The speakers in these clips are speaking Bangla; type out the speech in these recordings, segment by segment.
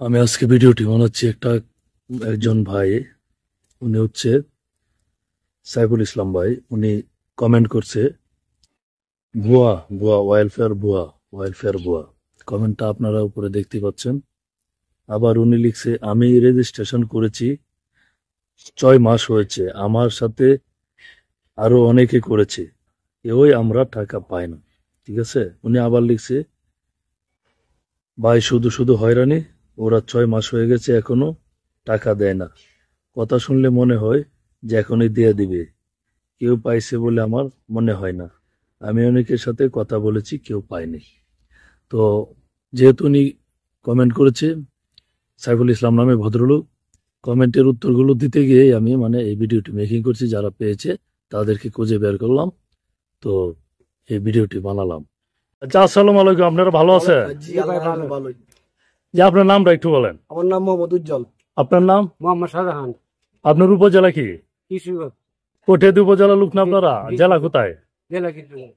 আমি আজকে ভিডিওটি বানাচ্ছি একজন ভাই, উনি হচ্ছে সাইফুল ইসলাম ভাই। উনি কমেন্ট করছে ভুয়া ভুয়া ওয়েলফেয়ার ভুয়া। কমেন্টটা আপনারা উপরে দেখতে পাচ্ছেন। আবার উনি লিখছে, আমি রেজিস্ট্রেশন করেছি 6 মাস হয়েছে, আমার সাথে আরো অনেকে করেছে, কেউই আমরা টাকা পাই না। ঠিক আছে, উনি আবার লিখছে, ভাই শুধু শুধু হয়রানি, ওরা 6 মাস হয়ে গেছে এখনো টাকা দেয় না। কথা শুনলে মনে হয় যে এখনই দিয়ে দিবে, কেউ পাইছে বলে আমার মনে হয় না। আমি অনেকের সাথে কথা বলেছি, কেউ পায়নি। তো যেহেতু উনি কমেন্ট করেছে, সাইফুল ইসলাম নামে ভদ্রলোক, কমেন্টের উত্তরগুলো দিতে গিয়ে আমি এই ভিডিওটি মেকিং করছি। যারা পেয়েছে তাদেরকে খুঁজে বের করলাম, তো এই ভিডিওটি বানালাম। আচ্ছা, আসসালামু আলাইকুম, আপনারা ভালো আছেন? যে আপনার নামটা একটু বলেন। আমার নাম মোহাম্মদ উজ্জ্বল। আপনার নাম? মোহাম্মদ শাহজাহান। আপনার উপজেলা কি? কিশোরগঞ্জ। কোঠিয়াদি উপজেলা লোক না আপনারা? জেলা কোথায়? জেলা কিশোরগঞ্জ।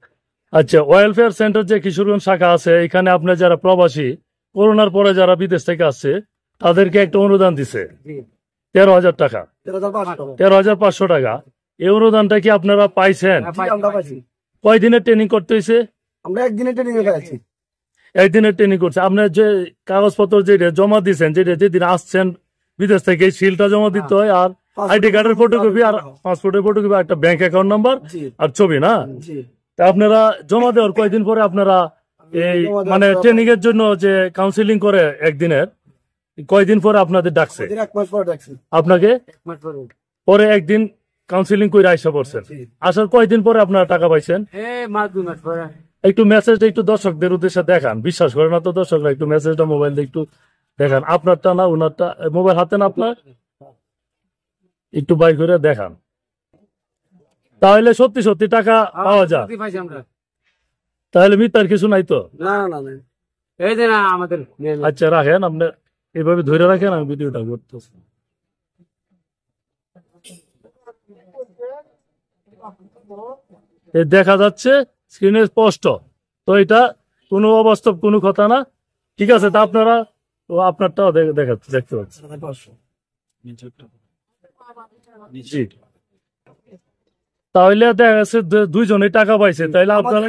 আচ্ছা, ওয়েলফেয়ার সেন্টার যে কিশোরগঞ্জ শাখা আছে, এখানে আপনার যারা প্রবাসী, করোনার পরে যারা বিদেশ থেকে আসছে, তাদেরকে একটা অনুদান দিছে 13,000 টাকা, 13,500 টাকা। এই অনুদানটা কি আপনারা পাইছেন? আমরা পাইছি। কয়দিনের ট্রেনিং করতে হয়েছে? আমরা একদিনের ট্রেনিং এ পাইছি। একদিনের ট্রেনিং করছে। আপনার যে কাগজপত্র যেটা জমা দিচ্ছেন, যেদিন আসছেন বিদেশ থেকে, সিলটা জমা দিতে হয়, আর আইডি কার্ডের ফটোকপি, আর পাসপোর্টের ফটোকপি, একটা ব্যাংক অ্যাকাউন্ট নাম্বার আর ছবি, না? তা আপনারা জমা দেওয়ার কয়দিন পরে আপনারা এই ট্রেনিং এর জন্য যে কাউন্সিলিং করে একদিনের, কয়দিন পরে আপনাদের ডাকছে? 1 মাস পরে ডাকছে আপনাকে। 1 মাস পরে পরে একদিন কাউন্সিলিং করে আইসা পড়ছেন। আসার কয়দিন পরে আপনারা টাকা পাইছেন? মাস 2 মাস পরে। একটু মেসেজটা একটু দর্শকদের উদ্দেশ্যে দেখান। বিশ্বাস করে না তো দর্শকরা, একটু মেসেজটা মোবাইল দিয়ে একটু দেখান। আপনারটা না ওনারটা, মোবাইল হাতে না আপনার, একটু বাইর করে দেখান। তাহলে সত্যি সত্যি টাকা পাওয়া যায়? তাহলে মিথ্যার কিছু নাই তো? না না না, এই যে না আমাদের। আচ্ছা, রাখেন, আপনি এইভাবে ধরে রাখেন, আমি ভিডিওটা করতেছি। দেখা যাচ্ছে স্ক্রিনে স্পষ্ট, তো এটা কোনো অবাস্তব কোনো কথা না। ঠিক আছে, তা আপনারা আপনারটাও দেখতে পাচ্ছেন। জি, তাহলে দেখা যাচ্ছে দুইজনে টাকা পাইছে, তাইলে আপনারা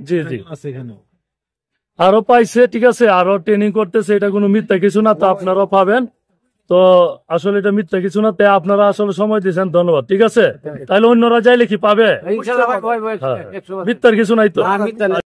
জি জি আরো পাইছে। ঠিক আছে, আরো ট্রেনিং করতেছে, এটা কোনো মিথ্যা কিছু না, তো আপনারাও পাবেন। তো আসলে এটা মিথ্যা কিছু না, তাই আপনারা আসলে সময় দিয়েছেন, ধন্যবাদ। ঠিক আছে, তাহলে অন্যরা যাইলে কি পাবে? ইনশাআল্লাহ মিথ্যার কিছু নাই তো?